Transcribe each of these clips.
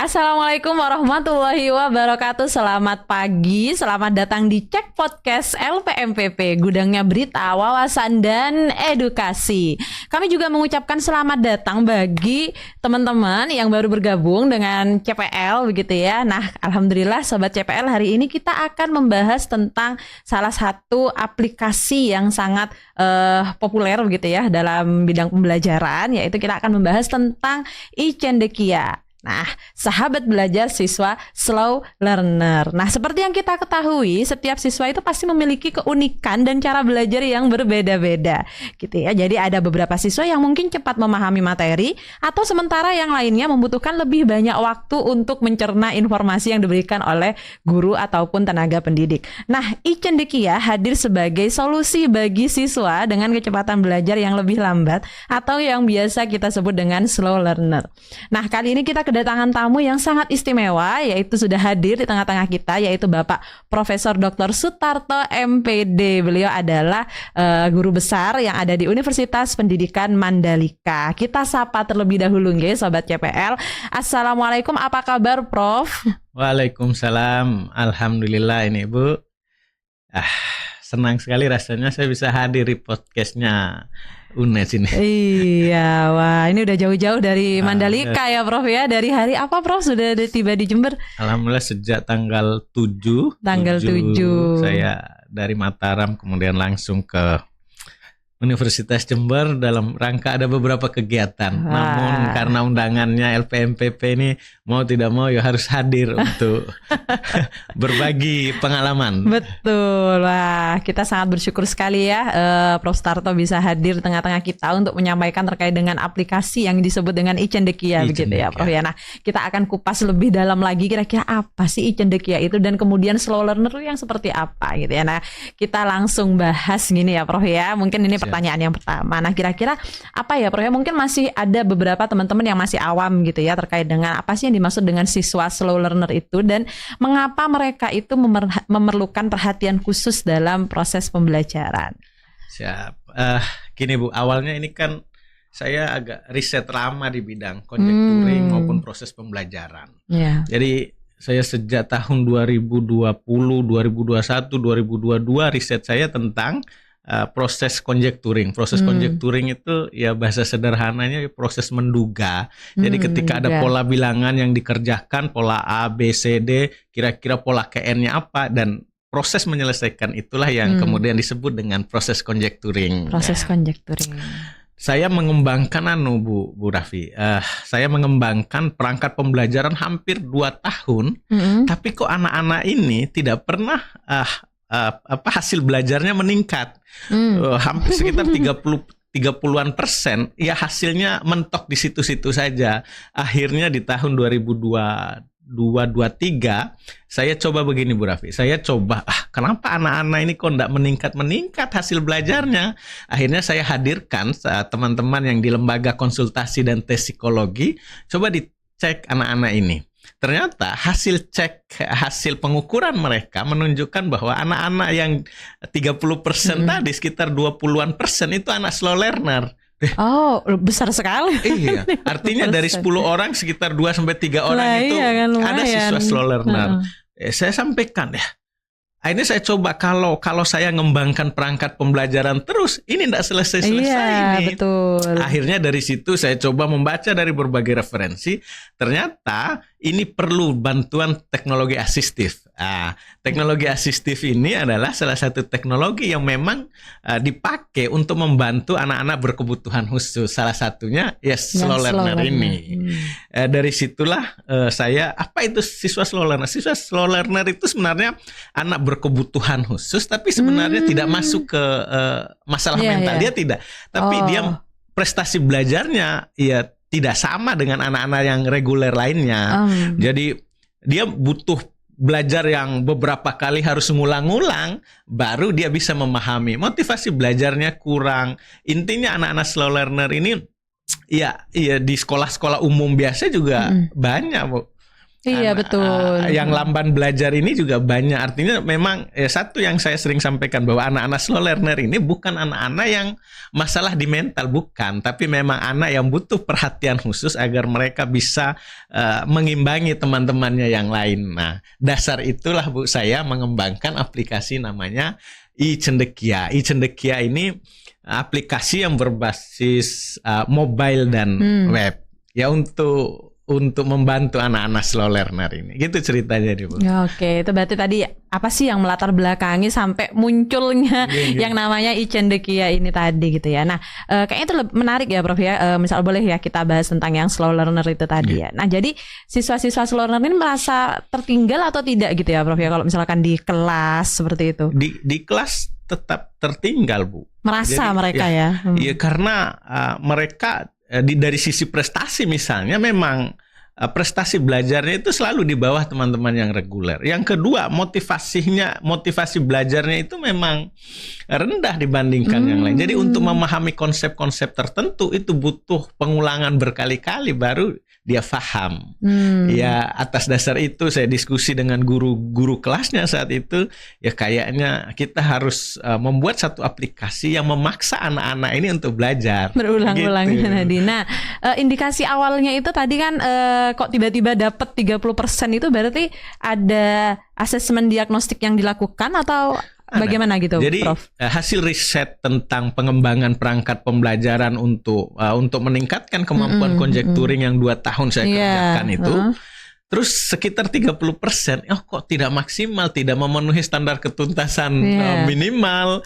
Assalamualaikum warahmatullahi wabarakatuh. Selamat pagi, selamat datang di Cek Podcast LPMPP, gudangnya berita, wawasan, dan edukasi. Kami juga mengucapkan selamat datang bagi teman-teman yang baru bergabung dengan CPL begitu ya. Nah, alhamdulillah Sobat CPL, hari ini kita akan membahas tentang salah satu aplikasi yang sangat populer begitu ya dalam bidang pembelajaran, yaitu kita akan membahas tentang iCendekia. Nah, sahabat belajar siswa slow learner. Nah, seperti yang kita ketahui, setiap siswa itu pasti memiliki keunikan dan cara belajar yang berbeda-beda, gitu ya. Jadi ada beberapa siswa yang mungkin cepat memahami materi, atau sementara yang lainnya membutuhkan lebih banyak waktu untuk mencerna informasi yang diberikan oleh guru ataupun tenaga pendidik. Nah, iCendekia hadir sebagai solusi bagi siswa dengan kecepatan belajar yang lebih lambat atau yang biasa kita sebut dengan slow learner. Nah, kali ini kita kedatangan tamu yang sangat istimewa, yaitu sudah hadir di tengah-tengah kita, yaitu Bapak Profesor Dr. Sutarto MPD. Beliau adalah guru besar yang ada di Universitas Pendidikan Mandalika. Kita sapa terlebih dahulu nggih Sobat CPL. Assalamualaikum, apa kabar Prof? Waalaikumsalam. Alhamdulillah ini Bu. Senang sekali rasanya saya bisa hadir di podcastnya UNES ini. Iya, wah ini udah jauh-jauh dari Mandalika ya Prof ya. Dari hari apa Prof sudah tiba di Jember? Alhamdulillah sejak tanggal 7. Tanggal 7. Saya dari Mataram kemudian langsung ke Universitas Jember dalam rangka ada beberapa kegiatan. Namun karena undangannya LPMPP ini mau tidak mau ya harus hadir untuk berbagi pengalaman. Betul, wah kita sangat bersyukur sekali ya Prof. Sutarto bisa hadir di tengah-tengah kita untuk menyampaikan terkait dengan aplikasi yang disebut dengan iCendekia begitu ya Prof ya. Nah, kita akan kupas lebih dalam lagi kira-kira apa sih iCendekia itu dan kemudian slow learner itu yang seperti apa gitu ya. Nah, kita langsung bahas gini ya Prof ya. Mungkin ini pertanyaan yang pertama. Nah, kira-kira apa ya Prof ya? Mungkin masih ada beberapa teman-teman yang masih awam gitu ya terkait dengan apa sih yang dimaksud dengan siswa slow learner itu dan mengapa mereka itu memerlukan perhatian khusus dalam proses pembelajaran. Siap. Gini Bu, awalnya ini kan saya agak riset lama di bidang conjecturing maupun proses pembelajaran. Yeah. Jadi saya sejak tahun 2020, 2021, 2022 riset saya tentang proses conjecturing. Proses conjecturing itu ya bahasa sederhananya proses menduga. Jadi ketika ada pola bilangan yang dikerjakan, pola A, B, C, D, kira-kira pola KN-nya apa, dan proses menyelesaikan itulah yang kemudian disebut dengan proses conjecturing. Proses conjecturing. Saya mengembangkan Bu Raffi. Saya mengembangkan perangkat pembelajaran hampir 2 tahun, tapi kok anak-anak ini tidak pernah hasil belajarnya meningkat. Hampir sekitar 30-an% ya hasilnya mentok di situ-situ saja. Akhirnya di tahun 2022-23 saya coba begini Bu Raffi. Saya coba kenapa anak-anak ini kok enggak meningkat hasil belajarnya. Akhirnya saya hadirkan teman-teman yang di lembaga konsultasi dan tes psikologi, coba dicek anak-anak ini. Ternyata hasil pengukuran mereka menunjukkan bahwa anak-anak yang 30% tadi sekitar 20-an% itu anak slow learner. Oh, besar sekali. Iya, artinya dari 10 orang sekitar 2-3 orang itu kan, ada siswa slow learner. Saya sampaikan ya. Akhirnya saya coba kalau saya ngembangkan perangkat pembelajaran terus, ini tidak selesai-selesai ini. Betul. Akhirnya dari situ saya coba membaca dari berbagai referensi, ternyata ini perlu bantuan teknologi asistif. Teknologi asistif ini adalah salah satu teknologi yang memang dipakai untuk membantu anak-anak berkebutuhan khusus. Salah satunya ya slow learner ini. Dari situlah saya, apa itu siswa slow learner? Siswa slow learner itu sebenarnya anak berkebutuhan khusus, tapi sebenarnya tidak masuk ke masalah mental. Dia tidak. Tapi dia prestasi belajarnya ya tidak sama dengan anak-anak yang reguler lainnya. Jadi dia butuh belajar yang beberapa kali harus ngulang-ngulang baru dia bisa memahami. Motivasi belajarnya kurang. Intinya anak-anak slow learner ini ya di sekolah-sekolah umum biasa juga banyak Bu. Iya, betul. Yang lamban belajar ini juga banyak. Artinya memang satu yang saya sering sampaikan bahwa anak-anak slow learner ini bukan anak-anak yang masalah di mental, bukan, tapi memang anak yang butuh perhatian khusus agar mereka bisa mengimbangi teman-temannya yang lain. Nah, dasar itulah Bu saya mengembangkan aplikasi namanya iCendekia. iCendekia ini aplikasi yang berbasis mobile dan web. Ya untuk membantu anak-anak slow learner ini. Gitu ceritanya nih, Bu. Ya, oke, itu berarti tadi apa sih yang melatar belakangi sampai munculnya yang namanya iCendekia ini tadi gitu ya. Nah, kayaknya itu menarik ya Prof ya. Misal boleh ya kita bahas tentang yang slow learner itu tadi ya. Nah, jadi siswa-siswa slow learner ini merasa tertinggal atau tidak gitu ya Prof ya kalau misalkan di kelas seperti itu? Di kelas tetap tertinggal, Bu. Merasa jadi, mereka ya. Iya, karena mereka dari sisi prestasi misalnya memang prestasi belajarnya itu selalu di bawah teman-teman yang reguler. Yang kedua, motivasi belajarnya itu memang rendah dibandingkan yang lain. Jadi untuk memahami konsep-konsep tertentu itu butuh pengulangan berkali-kali baru dia paham. Ya, atas dasar itu saya diskusi dengan guru-guru kelasnya saat itu, ya kayaknya kita harus membuat satu aplikasi yang memaksa anak-anak ini untuk belajar. Berulang-ulang gitu. tadi. Nah, indikasi awalnya itu tadi kan kok tiba-tiba dapat 30% itu berarti ada asesmen diagnostik yang dilakukan atau bagaimana gitu, jadi, Prof? Hasil riset tentang pengembangan perangkat pembelajaran untuk meningkatkan kemampuan conjecturing yang 2 tahun saya kerjakan itu, terus sekitar 30%, kok tidak maksimal, tidak memenuhi standar ketuntasan minimal.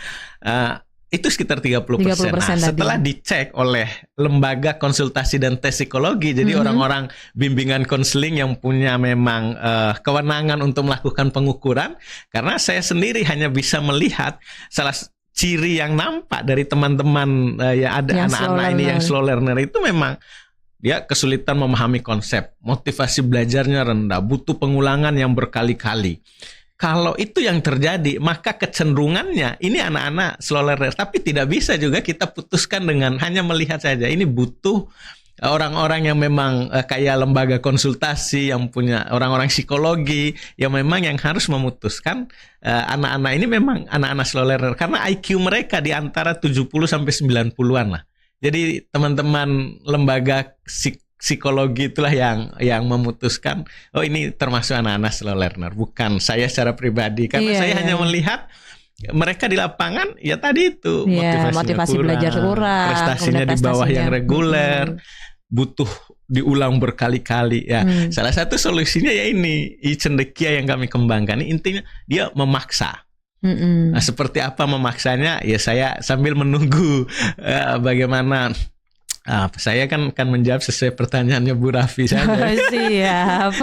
Itu sekitar 30%. Nah, setelah dicek oleh lembaga konsultasi dan tes psikologi, jadi orang-orang bimbingan konseling yang punya memang kewenangan untuk melakukan pengukuran, karena saya sendiri hanya bisa melihat salah ciri yang nampak dari teman-teman yang ada anak-anak ini yang slow learner itu memang dia kesulitan memahami konsep, motivasi belajarnya rendah, butuh pengulangan yang berkali-kali. Kalau itu yang terjadi, maka kecenderungannya ini anak-anak slow learner. Tapi tidak bisa juga kita putuskan dengan hanya melihat saja. Ini butuh orang-orang yang memang kayak lembaga konsultasi, yang punya orang-orang psikologi, yang memang yang harus memutuskan anak-anak ini memang anak-anak slow learner. Karena IQ mereka di antara 70 sampai 90-an lah. Jadi teman-teman lembaga psikologi itulah yang memutuskan, oh ini termasuk anak-anak slow learner, bukan saya secara pribadi, karena saya hanya melihat mereka di lapangan ya tadi itu motivasi kurang, belajar kurang, prestasinya di bawah yang reguler, butuh diulang berkali-kali ya. Salah satu solusinya ya ini iCendekia yang kami kembangkan, intinya dia memaksa. Nah, seperti apa memaksanya ya saya sambil menunggu bagaimana. Saya kan menjawab sesuai pertanyaannya Bu Raffi saja. Siap.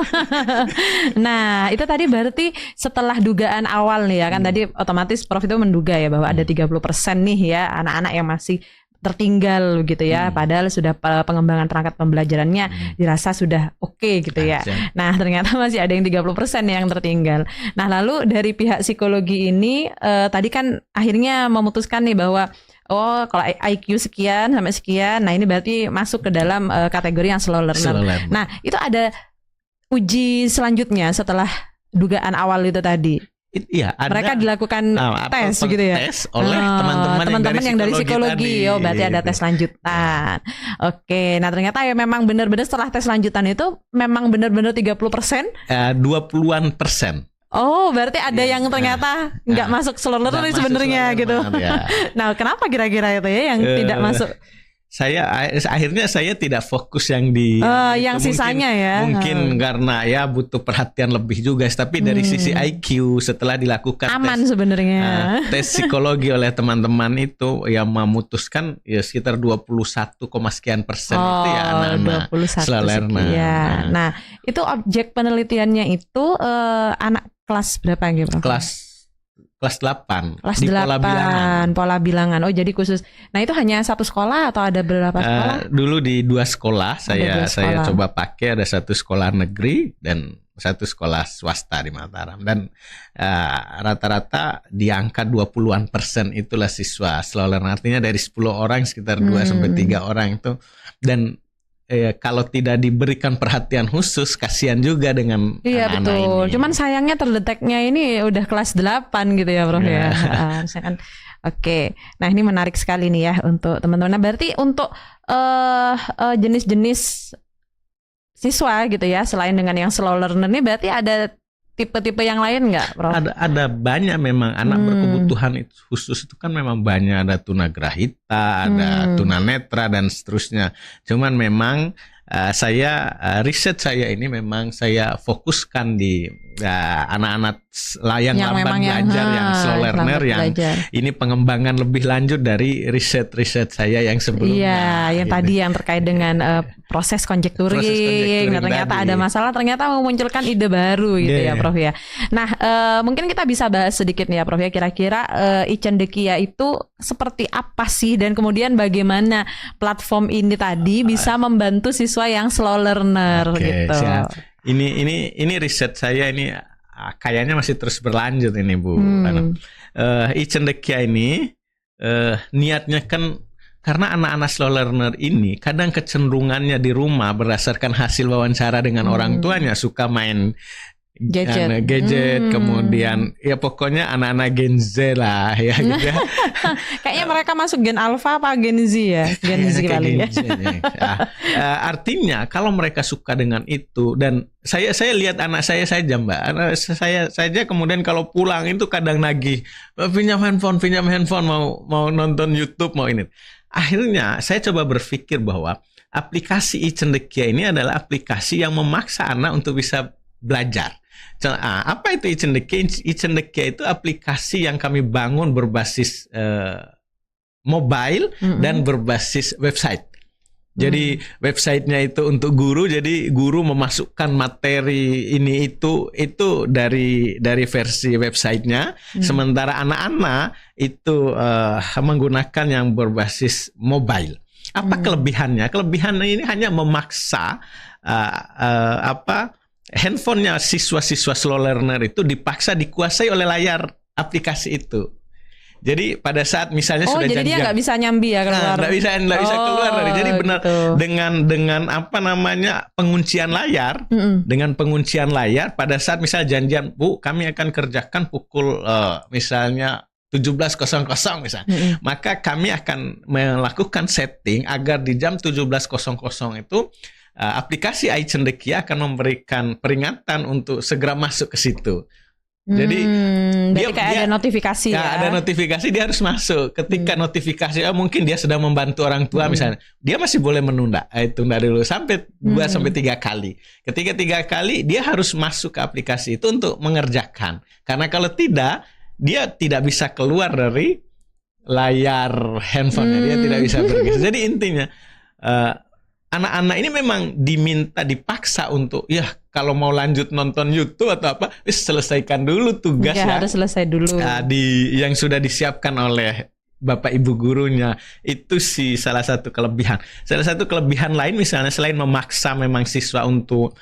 Nah, itu tadi berarti setelah dugaan awal nih ya kan, tadi otomatis Prof itu menduga ya bahwa ada 30% nih ya anak-anak yang masih tertinggal gitu ya, padahal sudah pengembangan perangkat pembelajarannya dirasa sudah oke gitu ya. Nah, ternyata masih ada yang 30% yang tertinggal. Nah, lalu dari pihak psikologi ini tadi kan akhirnya memutuskan nih bahwa kalau IQ sekian sampai sekian, nah ini berarti masuk ke dalam kategori yang slow learner. Nah, itu ada uji selanjutnya setelah dugaan awal itu tadi. Iya, ada, mereka dilakukan tes gitu ya. Tes oleh teman-teman yang dari psikologi. Oh, berarti ada tes lanjutan. Oke, nah ternyata ya memang benar-benar setelah tes lanjutan itu memang benar-benar 30%? 20-an persen. Oh, berarti ada yang ternyata nggak masuk slow learner sebenarnya gitu. Nah, kenapa kira-kira itu ya yang tidak masuk? Akhirnya saya tidak fokus yang di yang sisanya ya. Mungkin karena ya butuh perhatian lebih juga, tapi dari sisi IQ setelah dilakukan aman sebenarnya. Tes psikologi oleh teman-teman itu yang memutuskan ya sekitar 21, sekian persen itu ya anak-anak slow learner. Nah, itu objek penelitiannya itu anak kelas berapa gitu? Kelas 8 kelas di 8 pola bilangan. Oh, jadi khusus. Nah, itu hanya satu sekolah atau ada berapa sekolah? Dulu di 2 sekolah saya coba pakai, ada 1 sekolah negeri dan 1 sekolah swasta di Mataram, dan rata-rata di angka 20-an persen itulah siswa slow learner. Artinya dari 10 orang sekitar 2 sampai 3 orang itu, dan kalau tidak diberikan perhatian khusus, kasihan juga dengan Iya anak-anak betul. ini. Cuman sayangnya terdeteknya ini udah kelas 8 gitu ya, Prof ya. Harusnya kan. Oke. Nah, ini menarik sekali nih ya untuk teman-teman. Nah, berarti untuk jenis-jenis siswa gitu ya, selain dengan yang slow learner ini berarti ada tipe-tipe yang lain nggak, Prof? Ada banyak memang anak berkebutuhan khusus itu kan memang banyak, ada tunagrahita, ada tunanetra dan seterusnya. Cuman memang riset saya ini memang saya fokuskan di anak-anak yang lambat belajar, yang slow learner, yang ini pengembangan lebih lanjut dari riset-riset saya yang sebelumnya. Iya, yang gitu. tadi yang terkait dengan proses conjecturing. Nah, ternyata tadi ada masalah, ternyata memunculkan ide baru gitu ya, Prof ya. Nah, mungkin kita bisa bahas sedikit nih ya, Prof ya. Kira-kira iCendekia itu seperti apa sih, dan kemudian bagaimana platform ini tadi bisa membantu siswa yang slow learner gitu. Siap. Ini riset saya ini kayaknya masih terus berlanjut ini, Bu. iCendekia ini niatnya kan karena anak-anak slow learner ini kadang kecenderungannya di rumah berdasarkan hasil wawancara dengan orang tuanya suka main gadget, kemudian ya pokoknya anak-anak Gen Z lah ya gitu ya. Kayaknya mereka masuk Gen Alpha apa Gen Z ya? Gen Z kali ya. Artinya kalau mereka suka dengan itu, dan saya lihat anak saya saja, Mbak. Anak saya saja kemudian kalau pulang itu kadang nagih, pinjam handphone mau nonton YouTube, mau ini. Akhirnya saya coba berpikir bahwa aplikasi iCendekia ini adalah aplikasi yang memaksa anak untuk bisa belajar. Apa itu iCendekia? iCendekia itu aplikasi yang kami bangun berbasis mobile dan berbasis website. Jadi websitenya itu untuk guru, jadi guru memasukkan materi ini itu dari versi websitenya, sementara anak-anak itu menggunakan yang berbasis mobile. Apa kelebihannya? Kelebihannya ini hanya memaksa handphonenya siswa-siswa slow learner itu dipaksa dikuasai oleh layar aplikasi itu. Jadi pada saat misalnya sudah jadi janjian, dia nggak bisa nyambi ya keluar. Nggak bisa keluar dari. Jadi benar gitu. dengan penguncian layar, dengan penguncian layar pada saat misalnya janjian, Bu, kami akan kerjakan pukul misalnya 17.00 misalnya. Maka kami akan melakukan setting agar di jam 17.00 itu aplikasi iCendekia akan memberikan peringatan untuk segera masuk ke situ. Jadi dia ada notifikasi ya. Ada notifikasi, dia harus masuk. Ketika notifikasi mungkin dia sedang membantu orang tua misalnya, dia masih boleh menunda. Tunda dulu sampai 2-3 kali. Ketika 3 kali dia harus masuk ke aplikasi itu untuk mengerjakan. Karena kalau tidak, dia tidak bisa keluar dari layar handphonenya, dia tidak bisa bergeser. Jadi intinya anak-anak ini memang dipaksa untuk kalau mau lanjut nonton YouTube atau apa, selesaikan dulu tugas harus selesai dulu. Yang sudah disiapkan oleh Bapak Ibu gurunya. Itu sih salah satu kelebihan. Salah satu kelebihan lain misalnya selain memaksa memang siswa untuk,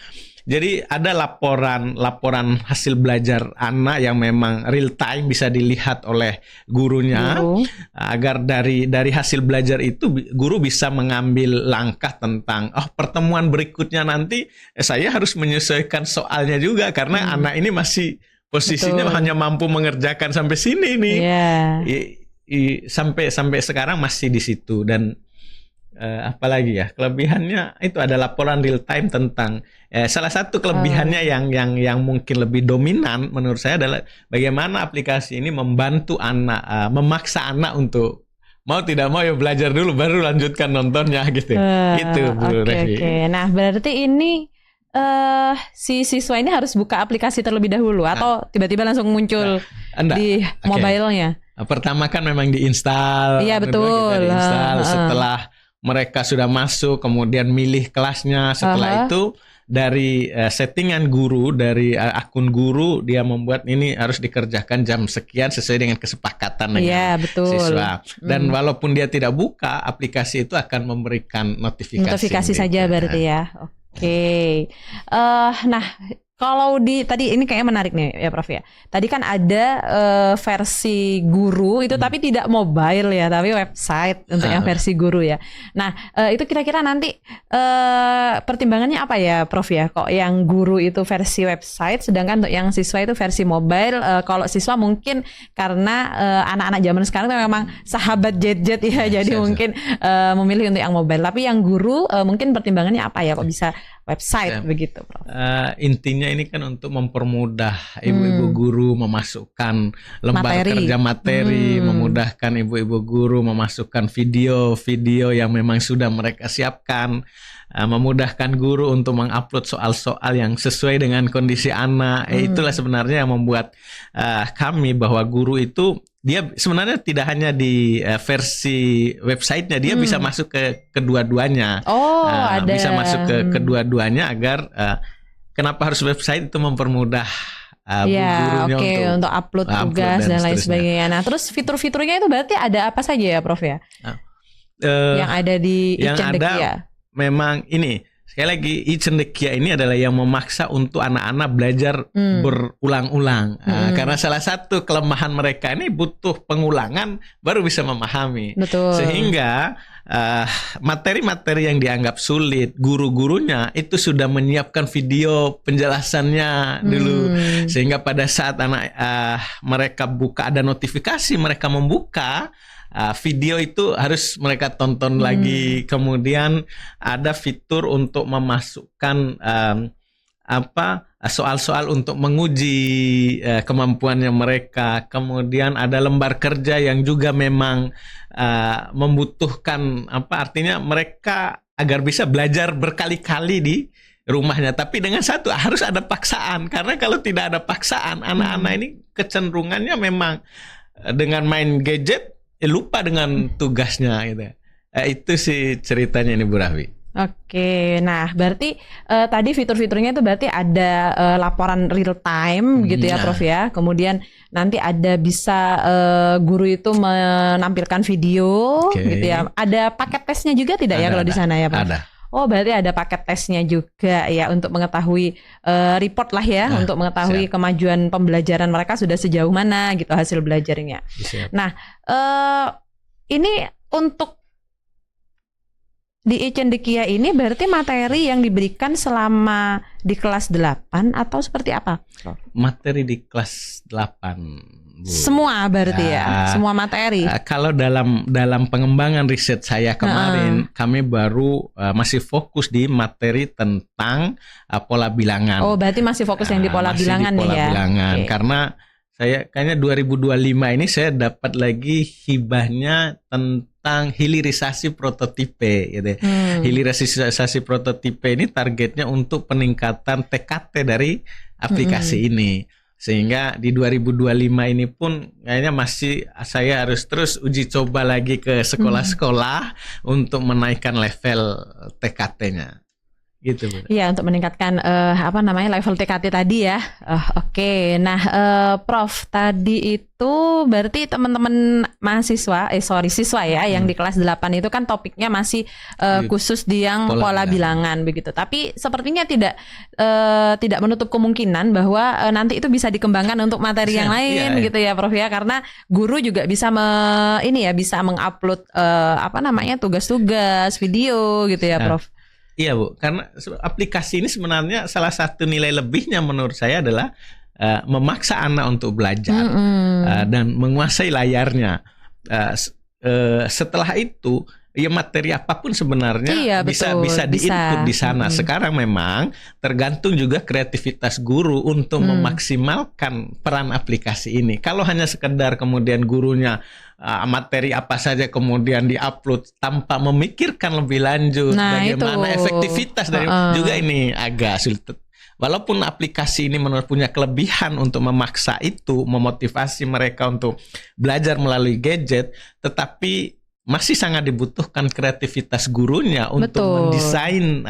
jadi ada laporan hasil belajar anak yang memang real time bisa dilihat oleh gurunya, agar dari hasil belajar itu guru bisa mengambil langkah tentang pertemuan berikutnya nanti saya harus menyesuaikan soalnya juga karena anak ini masih posisinya hanya mampu mengerjakan sampai sini nih. Sampai sekarang masih di situ. Dan apalagi ya kelebihannya itu ada laporan real time tentang salah satu kelebihannya yang mungkin lebih dominan menurut saya adalah bagaimana aplikasi ini membantu anak, memaksa anak untuk mau tidak mau belajar dulu baru lanjutkan nontonnya gitu. Itu Bu Revi. Nah berarti ini si siswa ini harus buka aplikasi terlebih dahulu atau tiba-tiba langsung muncul di mobilenya? Pertama kan memang diinstal. Iya betul. Diinstal setelah mereka sudah masuk, kemudian milih kelasnya. Setelah itu dari settingan guru, dari akun guru, dia membuat ini harus dikerjakan jam sekian sesuai dengan kesepakatan dengan siswa. Dan walaupun dia tidak buka, aplikasi itu akan memberikan notifikasi. Notifikasi saja berarti ya. Oke. Nah, Kalau tadi ini kayaknya menarik nih ya Prof ya. Tadi kan ada versi guru itu tapi tidak mobile ya, tapi website untuk yang versi guru ya. Nah itu kira-kira nanti pertimbangannya apa ya Prof ya? Kok yang guru itu versi website, sedangkan untuk yang siswa itu versi mobile. Kalau siswa mungkin karena anak-anak zaman sekarang itu memang sahabat gadget ya, jadi mungkin memilih untuk yang mobile. Tapi yang guru mungkin pertimbangannya apa ya? Kok bisa website begitu Prof? Intinya ini kan untuk mempermudah ibu-ibu guru memasukkan lembar kerja materi, memudahkan ibu-ibu guru memasukkan video-video yang memang sudah mereka siapkan, memudahkan guru untuk mengupload soal-soal yang sesuai dengan kondisi anak. Itulah sebenarnya yang membuat kami bahwa guru itu dia sebenarnya tidak hanya di versi websitenya, dia bisa masuk ke kedua-duanya. Ada. Bisa masuk ke kedua-duanya agar kenapa harus website itu mempermudah gurunya untuk upload tugas dan lain sebagainya. Nah, terus fitur-fiturnya itu berarti ada apa saja ya, Prof ya? Yang ada di Icendekia. Memang ini sekali lagi Icendekia ini adalah yang memaksa untuk anak-anak belajar berulang-ulang. Karena salah satu kelemahan mereka ini butuh pengulangan baru bisa memahami. Betul. Sehingga materi-materi yang dianggap sulit, guru-gurunya itu sudah menyiapkan video penjelasannya dulu, sehingga pada saat anak mereka buka, ada notifikasi mereka membuka video itu harus mereka tonton lagi. Kemudian ada fitur untuk memasukkan soal-soal untuk menguji kemampuannya mereka. Kemudian ada lembar kerja yang juga memang membutuhkan artinya mereka agar bisa belajar berkali-kali di rumahnya. Tapi dengan satu harus ada paksaan, karena kalau tidak ada paksaan anak-anak ini kecenderungannya memang dengan main gadget lupa dengan tugasnya gitu. Itu sih ceritanya ini Bu Rahwi. Oke, nah berarti tadi fitur-fiturnya itu berarti ada laporan real time gitu ya Prof ya. Kemudian nanti ada bisa guru itu menampilkan video gitu ya. Ada paket tesnya juga tidak ya kalau di sana ya Prof? Ada. Oh berarti ada paket tesnya juga ya untuk mengetahui report lah ya, untuk mengetahui kemajuan pembelajaran mereka sudah sejauh mana gitu hasil belajarnya. Nah ini untuk di Icendekia ini berarti materi yang diberikan selama di kelas 8 atau seperti apa? Materi di kelas 8 Bu. Semua berarti ya, semua materi. Kalau dalam pengembangan riset saya kemarin, kami baru masih fokus di materi tentang pola bilangan. Oh, berarti masih fokus yang di pola bilangan nih ya. Bilangan. Karena saya kayaknya 2025 ini saya dapat lagi hibahnya tentang hilirisasi prototipe gitu. Hilirisasi prototipe ini targetnya untuk peningkatan TKT dari aplikasi ini. Sehingga di 2025 ini pun kayaknya masih saya harus terus uji coba lagi ke sekolah-sekolah untuk menaikkan level TKT-nya. Gitu Bu. Iya, untuk meningkatkan level TKT tadi ya. Oke. Nah, Prof, tadi itu berarti teman-teman mahasiswa siswa ya yang di kelas 8 itu kan topiknya masih khusus di yang pola bilangan begitu. Tapi sepertinya tidak menutup kemungkinan bahwa nanti itu bisa dikembangkan untuk materi yang lain gitu ya Prof ya, karena guru juga bisa bisa mengupload tugas-tugas video gitu ya Prof. Iya Bu, karena aplikasi ini sebenarnya salah satu nilai lebihnya menurut saya adalah memaksa anak untuk belajar dan menguasai layarnya. Setelah itu, ya materi apapun sebenarnya bisa di-input di sana. Sekarang memang tergantung juga kreativitas guru untuk memaksimalkan peran aplikasi ini. Kalau hanya sekedar kemudian gurunya materi apa saja kemudian diupload tanpa memikirkan lebih lanjut bagaimana efektivitas dari juga ini agak sulit. Walaupun aplikasi ini punya kelebihan untuk memaksa itu, memotivasi mereka untuk belajar melalui gadget, tetapi masih sangat dibutuhkan kreativitas gurunya untuk Betul. mendesain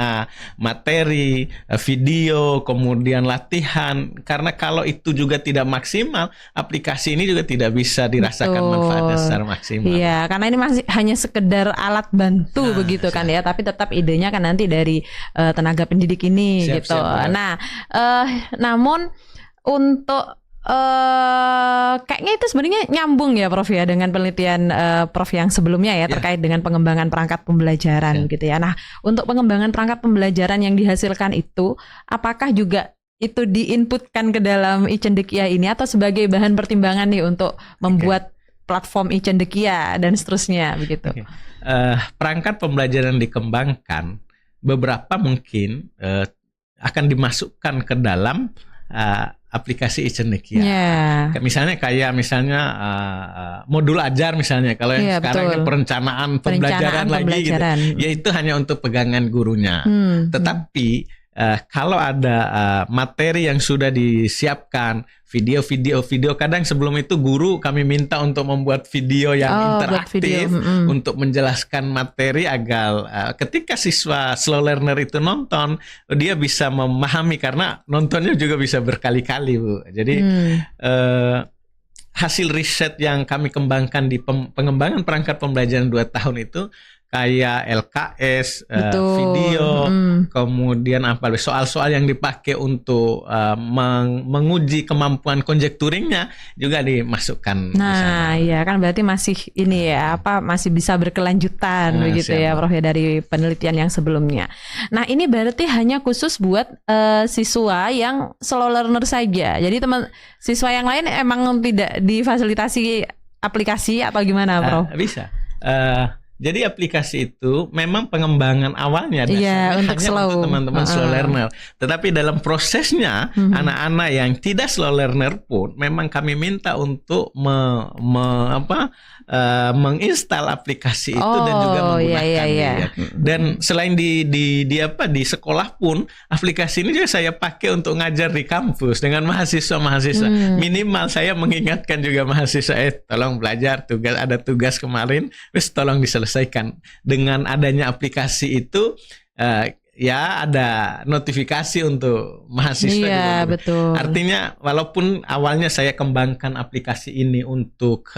materi, video, kemudian latihan. Karena kalau itu juga tidak maksimal, aplikasi ini juga tidak bisa dirasakan Betul. manfaatnya secara maksimal. Iya, karena ini masih hanya sekedar alat bantu begitu kan ya, tapi tetap idenya kan nanti dari tenaga pendidik ini Siap, gitu. siap, benar. Nah, namun untuk kayaknya itu sebenarnya nyambung ya Prof ya dengan penelitian Prof yang sebelumnya ya terkait dengan pengembangan perangkat pembelajaran gitu ya. Nah, untuk pengembangan perangkat pembelajaran yang dihasilkan itu apakah juga itu diinputkan ke dalam iCendekia ini atau sebagai bahan pertimbangan nih untuk membuat platform iCendekia dan seterusnya begitu? Perangkat pembelajaran dikembangkan, beberapa mungkin akan dimasukkan ke dalam aplikasi iCendekia. Misalnya modul ajar misalnya, kalau yang sekarang betul. ini perencanaan pembelajaran lagi gitu, ya itu hanya untuk pegangan gurunya. Tetapi kalau ada materi yang sudah disiapkan, video, kadang sebelum itu guru kami minta untuk membuat video yang interaktif untuk menjelaskan materi agar ketika siswa slow learner itu nonton, dia bisa memahami karena nontonnya juga bisa berkali-kali, Bu. Jadi hasil riset yang kami kembangkan di pengembangan perangkat pembelajaran 2 tahun itu kayak LKS, video, kemudian soal-soal yang dipakai untuk menguji kemampuan conjecturingnya juga dimasukkan. Nah, iya kan berarti masih ini ya masih bisa berkelanjutan begitu ya Prof ya dari penelitian yang sebelumnya. Nah, ini berarti hanya khusus buat siswa yang slow learner saja. Jadi siswa yang lain emang tidak difasilitasi aplikasi atau gimana, Prof? Bisa. Jadi aplikasi itu memang pengembangan awalnya dasarnya untuk hanya untuk teman-teman slow learner. Tetapi dalam prosesnya anak-anak yang tidak slow learner pun memang kami minta untuk menginstal aplikasi itu dan juga menggunakannya. Dan selain di sekolah pun aplikasi ini juga saya pakai untuk ngajar di kampus dengan mahasiswa. Minimal saya mengingatkan juga mahasiswa, tolong belajar, ada tugas kemarin, tolong diselesaikan. Dengan adanya aplikasi itu ya ada notifikasi untuk mahasiswa juga. Betul. Artinya walaupun awalnya saya kembangkan aplikasi ini untuk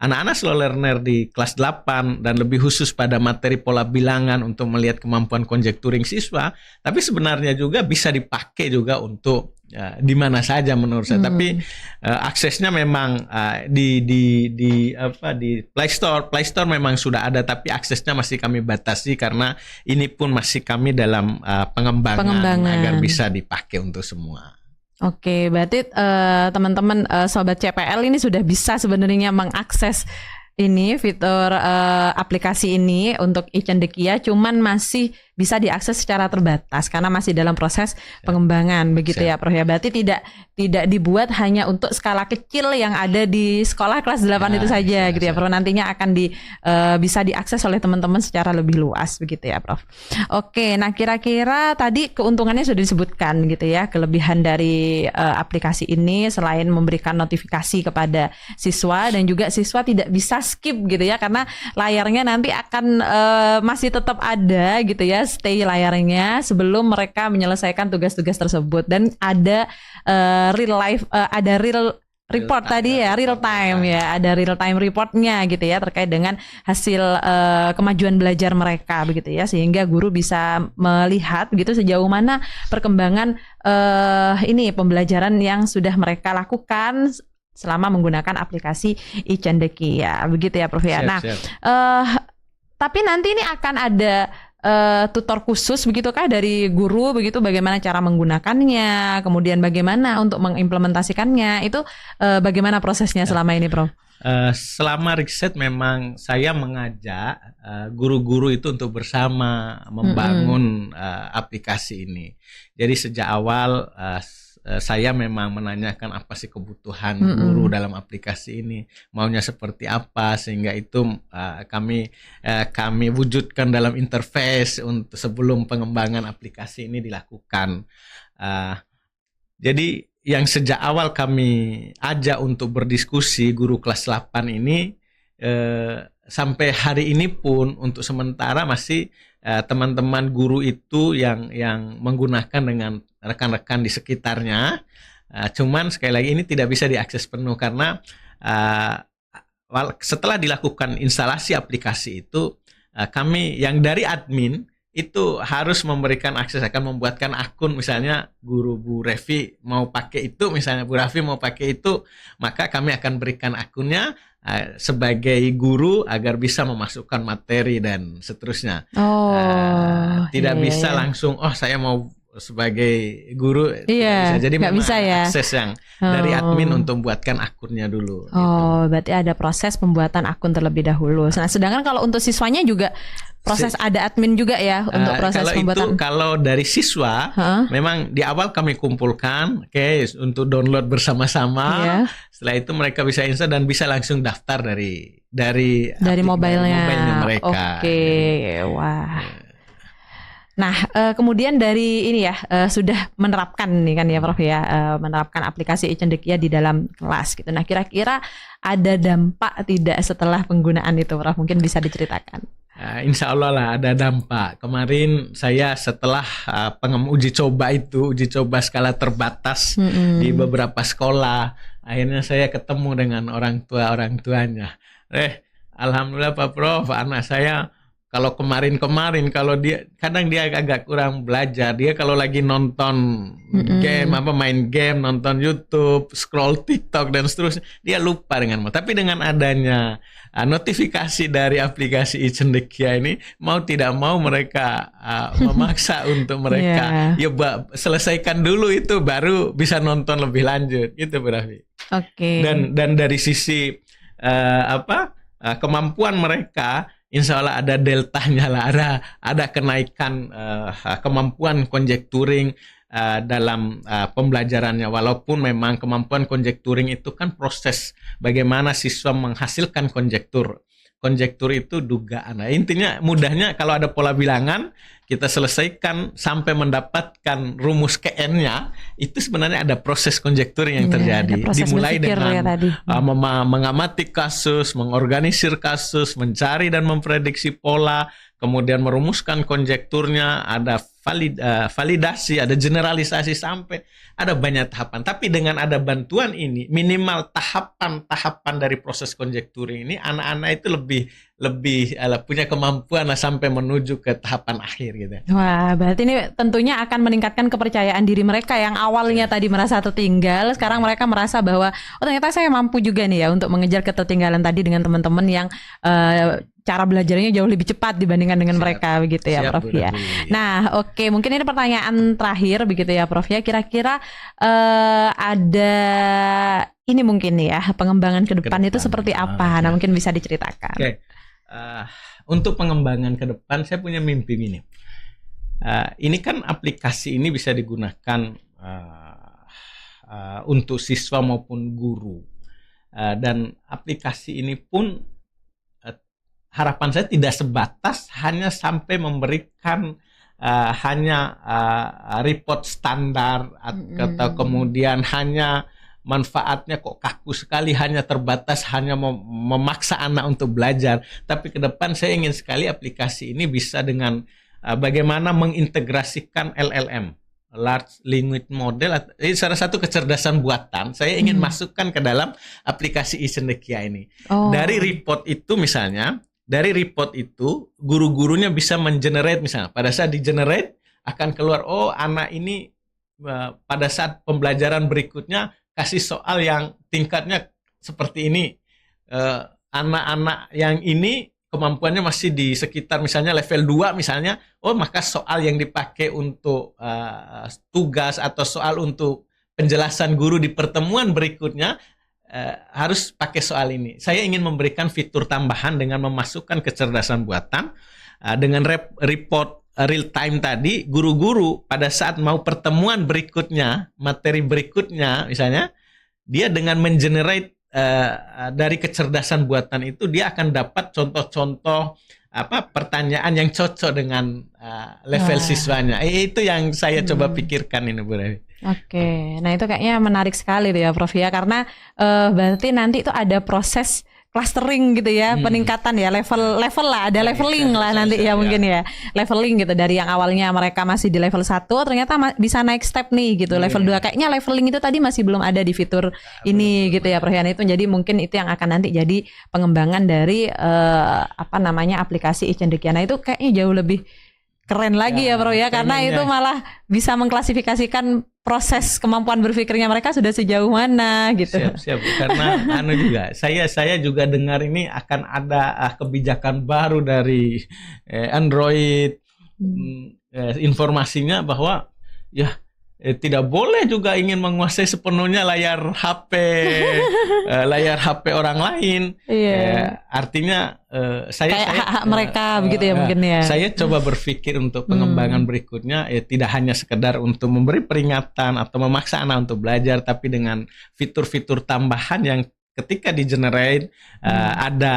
anak-anak slow learner di kelas 8 dan lebih khusus pada materi pola bilangan untuk melihat kemampuan conjecturing siswa, tapi sebenarnya juga bisa dipakai juga untuk di mana saja menurut saya. Tapi aksesnya memang di Play Store memang sudah ada, tapi aksesnya masih kami batasi karena ini pun masih kami dalam pengembangan agar bisa dipakai untuk semua. Oke, berarti teman-teman sobat CPL ini sudah bisa sebenarnya mengakses ini fitur aplikasi ini untuk iCendekia, cuman masih bisa diakses secara terbatas karena masih dalam proses pengembangan begitu ya Prof ya. Berarti tidak dibuat hanya untuk skala kecil yang ada di sekolah kelas 8 itu saja gitu ya Prof. Nantinya akan bisa diakses oleh teman-teman secara lebih luas begitu ya Prof. Oke, nah kira-kira tadi keuntungannya sudah disebutkan gitu ya, kelebihan dari aplikasi ini selain memberikan notifikasi kepada siswa dan juga siswa tidak bisa skip gitu ya karena layarnya nanti akan masih tetap ada gitu ya, stay layarnya sebelum mereka menyelesaikan tugas-tugas tersebut, dan ada real life, ada real report tadi ya, real time ya, ada real time reportnya gitu ya terkait dengan hasil kemajuan belajar mereka begitu ya, sehingga guru bisa melihat gitu sejauh mana perkembangan ini pembelajaran yang sudah mereka lakukan selama menggunakan aplikasi iCendekia begitu ya Prof ya. Nah, tapi nanti ini akan ada tutor khusus begitu kah dari guru begitu, bagaimana cara menggunakannya, kemudian bagaimana untuk mengimplementasikannya, itu bagaimana prosesnya selama ini Prof? Selama riset memang saya mengajak guru-guru itu untuk bersama membangun aplikasi ini. Jadi sejak awal saya memang menanyakan apa sih kebutuhan guru dalam aplikasi ini, maunya seperti apa, sehingga itu kami wujudkan dalam interface untuk sebelum pengembangan aplikasi ini dilakukan. Jadi yang sejak awal kami ajak untuk berdiskusi guru kelas 8 ini sampai hari ini pun untuk sementara masih teman-teman guru itu yang menggunakan dengan rekan-rekan di sekitarnya. Cuman sekali lagi ini tidak bisa diakses penuh karena setelah dilakukan instalasi aplikasi itu, kami yang dari admin itu harus memberikan akses, akan membuatkan akun, misalnya guru Bu Revi mau pakai itu, misalnya Bu Raffi mau pakai itu, maka kami akan berikan akunnya sebagai guru agar bisa memasukkan materi dan seterusnya. Tidak bisa langsung saya mau sebagai guru, iya, bisa. Jadi nggak memang bisa ya, akses yang dari admin untuk membuatkan akunnya dulu. Berarti ada proses pembuatan akun terlebih dahulu. Nah, sedangkan kalau untuk siswanya juga proses ada admin juga ya untuk proses kalau pembuatan. Kalau dari siswa, memang di awal kami kumpulkan, untuk download bersama-sama. Setelah itu mereka bisa install dan bisa langsung daftar dari mobilenya mereka. Wah. Nah, kemudian dari ini ya, sudah menerapkan nih kan ya Prof ya, menerapkan aplikasi e-Cendekia di dalam kelas gitu. Nah, kira-kira ada dampak tidak setelah penggunaan itu Prof? Mungkin bisa diceritakan. Insya Allah lah ada dampak. Kemarin saya setelah uji coba skala terbatas di beberapa sekolah, akhirnya saya ketemu dengan orang tuanya. Alhamdulillah Pak Prof, anak saya kalau kemarin kalau dia kadang dia agak kurang belajar, dia kalau lagi nonton game main game, nonton YouTube, scroll TikTok dan seterusnya, dia lupa dengan tapi dengan adanya notifikasi dari aplikasi e-Cendekia ini, mau tidak mau mereka memaksa untuk mereka selesaikan dulu itu baru bisa nonton lebih lanjut gitu Bu Raffi. Dan dari sisi kemampuan mereka, insya Allah ada deltanya lah, ada kenaikan kemampuan conjecturing dalam pembelajarannya. Walaupun memang kemampuan conjecturing itu kan proses bagaimana siswa menghasilkan konjektur. Konjektur itu dugaan. Nah, intinya mudahnya kalau ada pola bilangan, kita selesaikan sampai mendapatkan rumus KN-nya, itu sebenarnya ada proses konjekturing yang terjadi. Dimulai dengan mengamati kasus, mengorganisir kasus, mencari dan memprediksi pola, kemudian merumuskan konjekturnya, ada validasi, ada generalisasi, sampai ada banyak tahapan. Tapi dengan ada bantuan ini, minimal tahapan-tahapan dari proses konjekturing ini, anak-anak itu lebih punya kemampuan lah sampai menuju ke tahapan akhir gitu. Wah, berarti ini tentunya akan meningkatkan kepercayaan diri mereka yang awalnya tadi merasa tertinggal, sekarang mereka merasa bahwa ternyata saya mampu juga nih ya untuk mengejar ketertinggalan tadi dengan teman-teman yang cara belajarnya jauh lebih cepat dibandingkan dengan mereka begitu ya Prof ya. Nah, oke, mungkin ini pertanyaan terakhir begitu ya Prof ya. Kira-kira ada ini mungkin ya, pengembangan ke depan itu seperti apa? Nah, mungkin bisa diceritakan. Untuk pengembangan ke depan saya punya mimpi ini. Ini kan aplikasi ini bisa digunakan untuk siswa maupun guru. Dan aplikasi ini pun harapan saya tidak sebatas hanya sampai memberikan report standar atau kemudian hanya manfaatnya kok kaku sekali, hanya terbatas hanya memaksa anak untuk belajar. Tapi ke depan saya ingin sekali aplikasi ini bisa dengan bagaimana mengintegrasikan LLM, Large Language Model, ini salah satu kecerdasan buatan. Saya ingin masukkan ke dalam aplikasi e-Cendekia ini. Dari report itu misalnya, dari report itu guru-gurunya bisa mengenerate, misalnya pada saat di-generate akan keluar, anak ini pada saat pembelajaran berikutnya kasih soal yang tingkatnya seperti ini. Anak-anak yang ini kemampuannya masih di sekitar misalnya level 2 misalnya, maka soal yang dipakai untuk tugas atau soal untuk penjelasan guru di pertemuan berikutnya harus pakai soal ini. Saya ingin memberikan fitur tambahan dengan memasukkan kecerdasan buatan dengan report real time tadi. Guru-guru pada saat mau pertemuan berikutnya, materi berikutnya misalnya, dia dengan mengenerate dari kecerdasan buatan itu, dia akan dapat contoh-contoh pertanyaan yang cocok dengan level siswanya. Itu yang saya coba pikirkan ini Bu Revi. Oke, nah itu kayaknya menarik sekali tuh ya Prof ya, karena berarti nanti itu ada proses clustering gitu ya, peningkatan ya, level lah, ada leveling lah nanti ya mungkin ya. Leveling gitu dari yang awalnya mereka masih di level 1 ternyata bisa naik step nih gitu. Level 2 kayaknya leveling itu tadi masih belum ada di fitur ini gitu ya, Prof. Itu jadi mungkin itu yang akan nanti jadi pengembangan dari aplikasi e-Cendekia. Nah, itu kayaknya jauh lebih keren lagi ya Bro ya, karena itu malah bisa mengklasifikasikan proses kemampuan berpikirnya mereka sudah sejauh mana gitu. Siap. Karena juga saya juga dengar ini akan ada kebijakan baru dari Android, informasinya bahwa ya tidak boleh juga ingin menguasai sepenuhnya layar HP orang lain. Artinya saya hak mereka begitu ya mungkin ya. Saya coba berpikir untuk pengembangan berikutnya tidak hanya sekedar untuk memberi peringatan atau memaksa anak untuk belajar, tapi dengan fitur-fitur tambahan yang ketika di-generate ada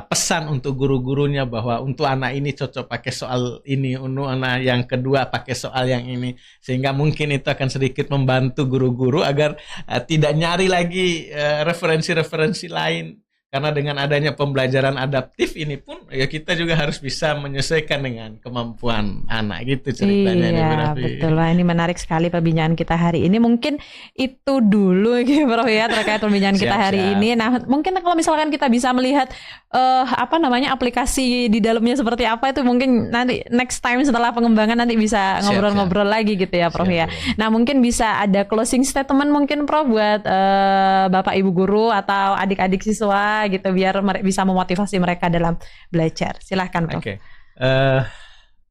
pesan untuk guru-gurunya bahwa untuk anak ini cocok pakai soal ini, untuk anak yang kedua pakai soal yang ini, sehingga mungkin itu akan sedikit membantu guru-guru agar tidak nyari lagi referensi-referensi lain. Karena dengan adanya pembelajaran adaptif ini pun ya kita juga harus bisa menyesuaikan dengan kemampuan anak gitu ceritanya. Iya, betul. Wah, ini menarik sekali perbincangan kita hari ini. Mungkin itu dulu gitu Bro ya terkait perbincangan kita hari ini. Nah, mungkin kalau misalkan kita bisa melihat aplikasi di dalamnya seperti apa, itu mungkin nanti next time setelah pengembangan nanti bisa ngobrol-ngobrol lagi gitu ya Prof ya. Nah, mungkin bisa ada closing statement mungkin Prof buat Bapak Ibu guru atau adik-adik siswa gitu biar bisa memotivasi mereka dalam belajar. Silahkan Prof. Oke.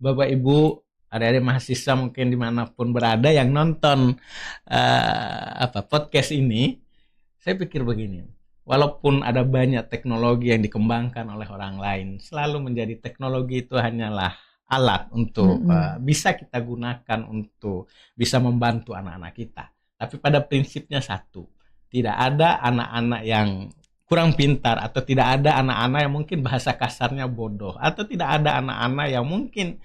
Bapak Ibu, adik-adik mahasiswa mungkin dimanapun berada yang nonton podcast ini, saya pikir begini. Walaupun ada banyak teknologi yang dikembangkan oleh orang lain, selalu menjadi teknologi itu hanyalah alat untuk bisa kita gunakan untuk bisa membantu anak-anak kita. Tapi pada prinsipnya satu, tidak ada anak-anak yang kurang pintar, atau tidak ada anak-anak yang mungkin bahasa kasarnya bodoh, atau tidak ada anak-anak yang mungkin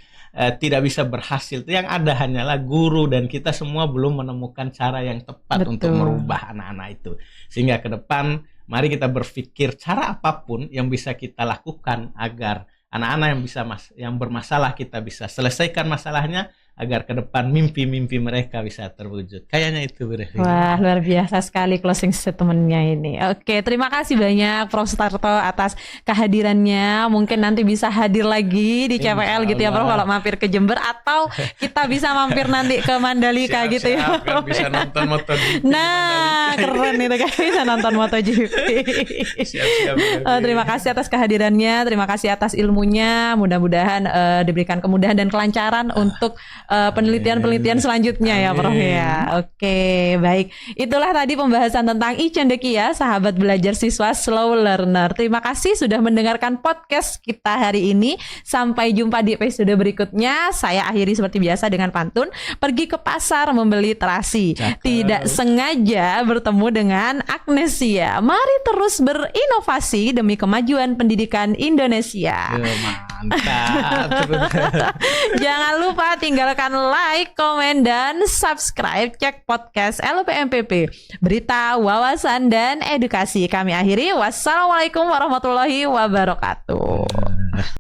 tidak bisa berhasil. Yang ada hanyalah guru, dan kita semua belum menemukan cara yang tepat untuk merubah anak-anak itu. Sehingga ke depan mari kita berpikir cara apapun yang bisa kita lakukan agar anak-anak yang bermasalah kita bisa selesaikan masalahnya, agar ke depan mimpi-mimpi mereka bisa terwujud. Kayaknya itu berarti. Wah, luar biasa sekali closing statement-nya ini. Oke, terima kasih banyak Prof. Sutarto atas kehadirannya. Mungkin nanti bisa hadir lagi di CPL gitu ya Prof, kalau mampir ke Jember, atau kita bisa mampir nanti ke Mandalika gitu ya. Kan bisa nonton MotoGP. Nah, keren itu kan, bisa nonton MotoGP. Terima kasih atas kehadirannya, terima kasih atas ilmunya. Mudah-mudahan diberikan kemudahan dan kelancaran untuk penelitian-penelitian selanjutnya ya Prof ya. Oke, baik. Itulah tadi pembahasan tentang e-Cendekia, sahabat belajar siswa slow learner. Terima kasih sudah mendengarkan podcast kita hari ini. Sampai jumpa di episode berikutnya. Saya akhiri seperti biasa dengan pantun. Pergi ke pasar membeli terasi. Tidak sengaja bertemu dengan Agnesia. Mari terus berinovasi demi kemajuan pendidikan Indonesia. Mantap. Jangan lupa tinggalkan like, komen, dan subscribe Cek Podcast LPMPP, berita, wawasan, dan edukasi. Kami akhiri. Wassalamualaikum warahmatullahi wabarakatuh.